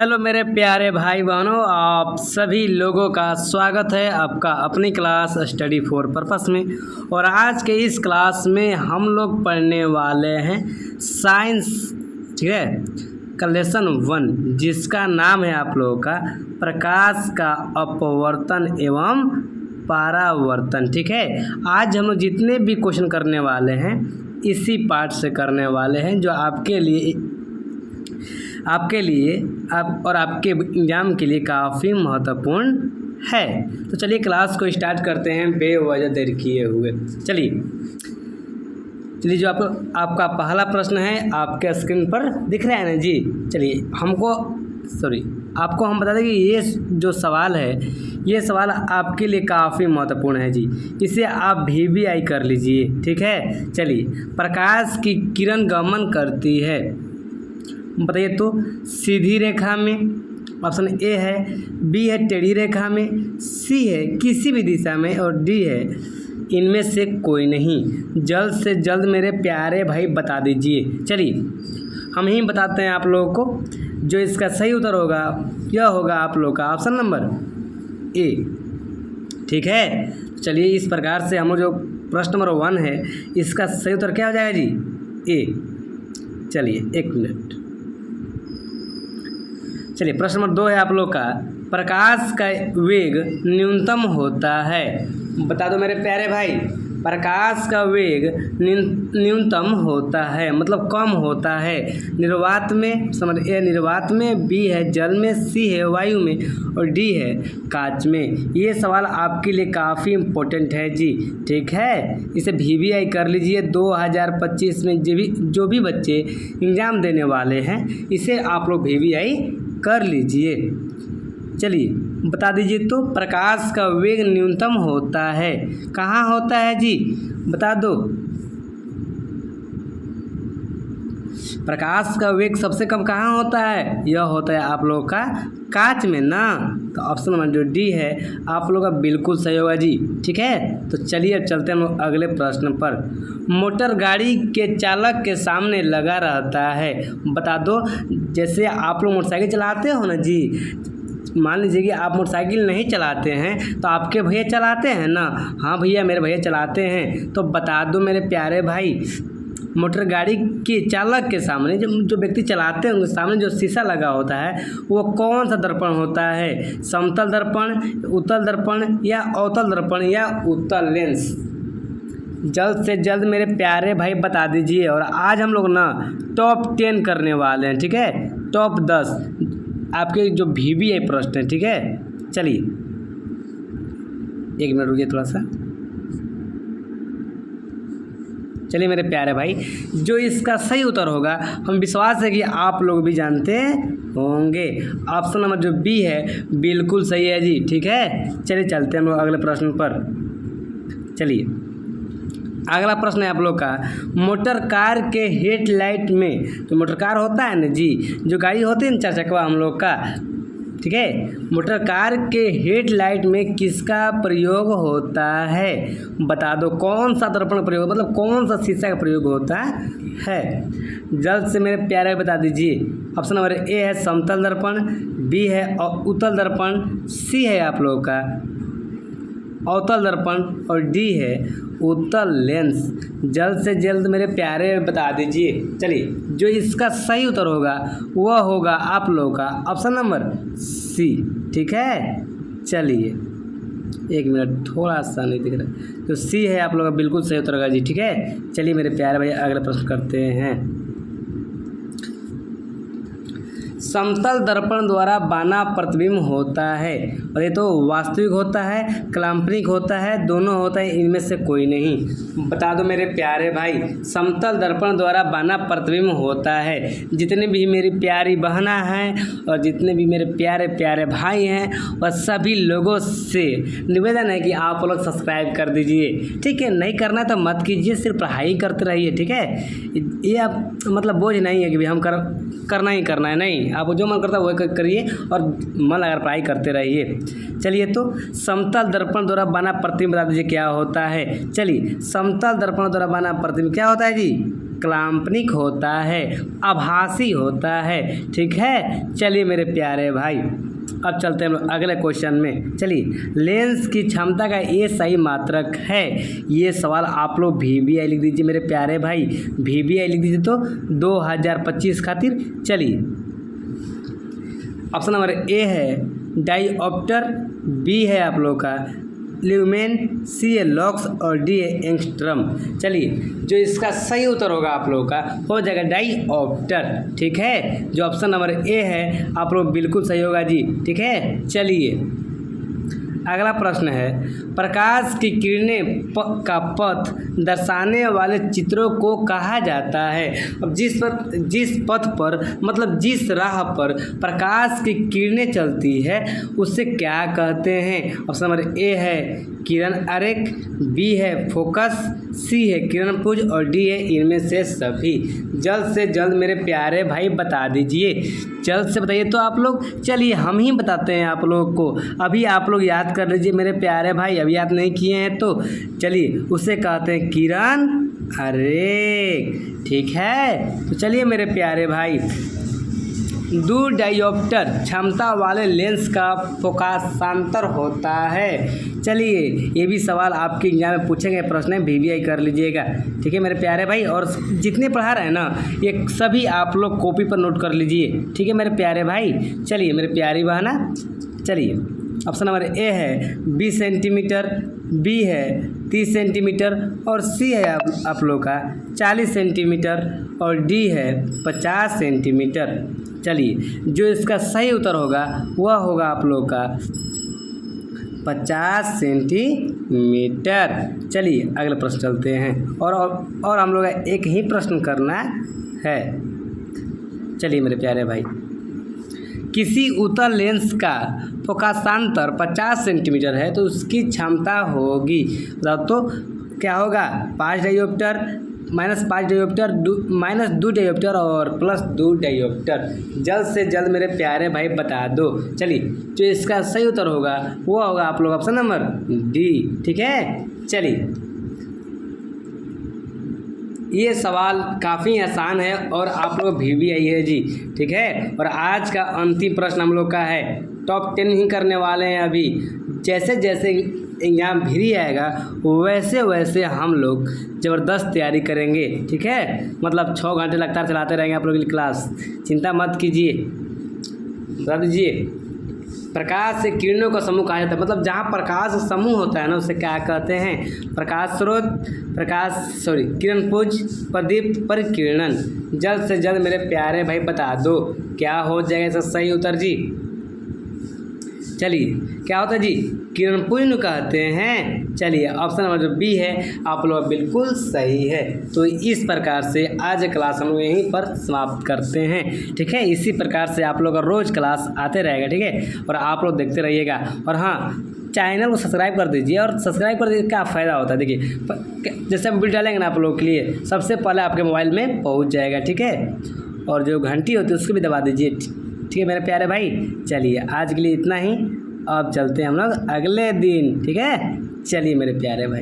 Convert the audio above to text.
Hello मेरे प्यारे भाई बहनों, आप सभी लोगों का स्वागत है आपका अपनी क्लास स्टडी फॉर पर्पस में। और आज के इस क्लास में हम लोग पढ़ने वाले हैं साइंस, ठीक है, का लेसन 1, जिसका नाम है आप लोगों का प्रकाश का अपवर्तन एवं परावर्तन। ठीक है, आज हम लोग जितने भी क्वेश्चन करने वाले हैं इसी पार्ट से करने वाले हैं, जो आपके लिए और आपके एग्जाम के लिए काफ़ी महत्वपूर्ण है। तो चलिए क्लास को स्टार्ट करते हैं बेवजह देर किए हुए। चलिए जो आपका पहला प्रश्न है आपके स्क्रीन पर दिख रहा है ना जी। चलिए आपको हम बता दें कि ये जो सवाल है, ये सवाल आपके लिए काफ़ी महत्वपूर्ण है जी। इसे आप VBI कर लीजिए, ठीक है। चलिए, प्रकाश की किरण गमन करती है, बताइए तो सीधी रेखा में, ऑप्शन ए है, बी है टेढ़ी रेखा में, सी है किसी भी दिशा में, और डी है इनमें से कोई नहीं। जल्द से जल्द मेरे प्यारे भाई बता दीजिए। चलिए हम ही बताते हैं आप लोगों को। जो इसका सही उत्तर होगा यह होगा आप लोग का ऑप्शन नंबर ए, ठीक है। चलिए इस प्रकार से हम जो प्रश्न नंबर 1 है इसका सही उत्तर क्या हो जाएगा जी? ए। चलिए एक मिनट। चलिए प्रश्न नंबर 2 है आप लोग का, प्रकाश का वेग न्यूनतम होता है। बता दो मेरे प्यारे भाई, प्रकाश का वेग न्यूनतम होता है मतलब कम होता है। निर्वात में, समझ ए निर्वात में, बी है जल में, सी है वायु में, और डी है कांच में। ये सवाल आपके लिए काफ़ी इम्पोर्टेंट है जी, ठीक है। इसे VBI कर लीजिए। 2025 में जो भी बच्चे एग्ज़ाम देने वाले हैं इसे आप लोग VBI कर लीजिए। चलिए बता दीजिए तो, प्रकाश का वेग न्यूनतम होता है कहाँ होता है जी? बता दो। प्रकाश का वेग सबसे कम कहाँ होता है? यह होता है आप लोगों का कांच में ना। तो ऑप्शन नंबर जो डी है आप लोगों का बिल्कुल सही होगा जी, ठीक है। तो चलिए अब चलते हैं हम लोग अगले प्रश्न पर। मोटर गाड़ी के चालक के सामने लगा रहता है। बता दो, जैसे आप लोग मोटरसाइकिल चलाते हो ना जी, मान लीजिए कि आप मोटरसाइकिल नहीं चलाते हैं तो आपके भैया चलाते हैं ना। हाँ भैया मेरे भैया चलाते हैं। तो बता दो मेरे प्यारे भाई, मोटर गाड़ी के चालक के सामने जो व्यक्ति चलाते हैं उनके सामने जो शीशा लगा होता है वो कौन सा दर्पण होता है? समतल दर्पण, उत्तल दर्पण, या अवतल दर्पण, या उत्तल लेंस? जल्द से जल्द मेरे प्यारे भाई बता दीजिए। और आज हम लोग ना टॉप 10 करने वाले हैं, ठीक है। टॉप 10 आपके जो VBI प्रश्न है, ठीक है। चलिए एक मिनट रुकिए थोड़ा सा। चलिए मेरे प्यारे भाई, जो इसका सही उत्तर होगा हम विश्वास है कि आप लोग भी जानते होंगे। ऑप्शन नंबर जो बी है बिल्कुल सही है जी, ठीक है। चलिए चलते हैं हम लोग अगले प्रश्न पर। चलिए अगला प्रश्न है आप लोग का, मोटर कार के हेडलाइट में, तो मोटर कार होता है ना जी, जो गाड़ी होती है ना चार चक्का हम लोग का, ठीक है। मोटर कार के हेडलाइट में किसका प्रयोग होता है? बता दो कौन सा दर्पण प्रयोग, मतलब कौन सा शीशा का प्रयोग होता है? जल्द से मेरे प्यारे बता दीजिए। ऑप्शन नंबर ए है समतल दर्पण, बी है उत्तल दर्पण, सी है आप लोगों का अवतल दर्पण, और डी है उत्तल लेंस। जल्द से जल्द मेरे प्यारे बता दीजिए। चलिए जो इसका सही उत्तर होगा वह होगा आप लोगों का ऑप्शन नंबर सी, ठीक है। चलिए एक मिनट, थोड़ा सा नहीं दिख रहा, तो सी है आप लोगों का बिल्कुल सही उत्तर होगा जी, ठीक है। चलिए मेरे प्यारे भाई अगला प्रश्न करते हैं। समतल दर्पण द्वारा बना प्रतिबिंब होता है, और ये तो वास्तविक होता है, काल्पनिक होता है, दोनों होता है, इनमें से कोई नहीं। बता दो मेरे प्यारे भाई, समतल दर्पण द्वारा बना प्रतिबिंब होता है। जितने भी मेरी प्यारी बहना हैं और जितने भी मेरे प्यारे प्यारे भाई हैं वह सभी लोगों से निवेदन है कि आप लोग सब्सक्राइब कर दीजिए, ठीक है। नहीं करना तो मत कीजिए, सिर्फ पढ़ाई करते रहिए, ठीक है। ये आप मतलब बोझ नहीं है कि हम करना ही करना है, नहीं, आपको जो मन करता है वही करिए और मन लगाकर पढ़ाई करते रहिए। चलिए तो समतल दर्पण द्वारा बना प्रतिबिंब बता दीजिए क्या होता है। चलिए समतल दर्पण द्वारा बना प्रतिबिंब क्या होता है जी? काल्पनिक होता है, आभासी होता है। ठीक है, चलिए मेरे प्यारे भाई अब चलते हैं हम लोग अगले क्वेश्चन में। चलिए, लेंस की क्षमता का ये सही मात्रक है। ये सवाल आप लोग VBI लिख दीजिए मेरे प्यारे भाई, VBI लिख दीजिए तो 2025 खातिर। चलिए, ऑप्शन नंबर ए है डाइऑप्टर, बी है आप लोग का ल्यूमेन, सी है लॉक्स और डी है एंगस्ट्रम। चलिए, जो इसका सही उत्तर होगा आप लोगों का हो जाएगा डाइऑप्टर। ठीक है, जो ऑप्शन नंबर ए है आप लोग बिल्कुल सही होगा जी। ठीक है, चलिए अगला प्रश्न है, प्रकाश की किरणें का पथ दर्शाने वाले चित्रों को कहा जाता है। अब जिस पथ पर मतलब जिस राह पर प्रकाश की किरणें चलती है उससे क्या कहते हैं। ऑप्शन नंबर ए है किरण आरेख, बी है फोकस, सी है किरणपुंज और डी है इनमें से सभी। जल्द से जल्द मेरे प्यारे भाई बता दीजिए, जल्द से बताइए तो आप लोग। चलिए हम ही बताते हैं आप लोग को, अभी आप लोग याद कर लीजिए मेरे प्यारे भाई, अभी याद नहीं किए हैं तो चलिए उसे कहते हैं किरण आरेख। ठीक है, तो चलिए मेरे प्यारे भाई, दूर डायोप्टर क्षमता वाले लेंस का फोकसांतर होता है। चलिए, ये भी सवाल आपके एग्जाम में पूछेंगे, प्रश्न है VBI कर लीजिएगा। ठीक है मेरे प्यारे भाई, और जितने पढ़ा रहे हैं ना ये सभी आप लोग कॉपी पर नोट कर लीजिए। ठीक है मेरे प्यारे भाई, चलिए मेरे प्यारी बहना, चलिए ऑप्शन नंबर ए है 20 सेंटीमीटर, बी है 30 सेंटीमीटर और सी है आप लोग का 40 सेंटीमीटर और डी है 50 सेंटीमीटर। चलिए, जो इसका सही उत्तर होगा वह होगा आप लोग का 50 सेंटीमीटर। चलिए अगले प्रश्न चलते हैं, और हम लोग एक ही प्रश्न करना है। चलिए मेरे प्यारे भाई, किसी उत्तल लेंस का फोकसांतर 50 सेंटीमीटर है तो उसकी क्षमता होगी, तो क्या होगा 5 डायोप्टर, -5 डायोप्टर, -2 डायोप्टर और +2 डायोप्टर। जल्द से जल्द मेरे प्यारे भाई बता दो। चलिए, जो इसका सही उत्तर होगा वो होगा आप लोग ऑप्शन नंबर डी। ठीक है, चलिए ये सवाल काफ़ी आसान है और आप लोग VBI है जी। ठीक है, और आज का अंतिम प्रश्न हम लोग का है, टॉप 10 ही करने वाले हैं अभी। जैसे जैसे एग्जाम भिरी आएगा वैसे वैसे हम लोग ज़बरदस्त तैयारी करेंगे। ठीक है, मतलब 6 घंटे लगातार चलाते रहेंगे आप लोग की क्लास, चिंता मत कीजिए। बता दीजिए, प्रकाश से किरणों का समूह कहा जाता है, मतलब जहाँ प्रकाश समूह होता है ना उसे क्या कहते हैं, प्रकाश स्रोत, किरणपुंज, प्रदीप्त, परिकिरणन। जल्द से जल्द मेरे प्यारे भाई बता दो क्या हो जाएगा इसका सही उत्तर जी। चलिए, क्या होता है जी, किरणपुंज कहते हैं। चलिए ऑप्शन नंबर जो बी है आप लोग बिल्कुल सही है। तो इस प्रकार से आज क्लास हम लोग यहीं पर समाप्त करते हैं। ठीक है, इसी प्रकार से आप लोग का रोज़ क्लास आते रहेगा। ठीक है, और आप लोग देखते रहिएगा, और हाँ चैनल को सब्सक्राइब कर दीजिए। और सब्सक्राइब कर दीजिए, क्या फ़ायदा होता है देखिए, जैसे हम वीडियो डालेंगे ना आप लोगों के लिए सबसे पहले आपके मोबाइल में पहुँच जाएगा। ठीक है, और जो घंटी होती है उसको भी दबा दीजिए। ठीक है मेरे प्यारे भाई, चलिए आज के लिए इतना ही, अब चलते हैं हम लोग अगले दिन। ठीक है, चलिए मेरे प्यारे भाई।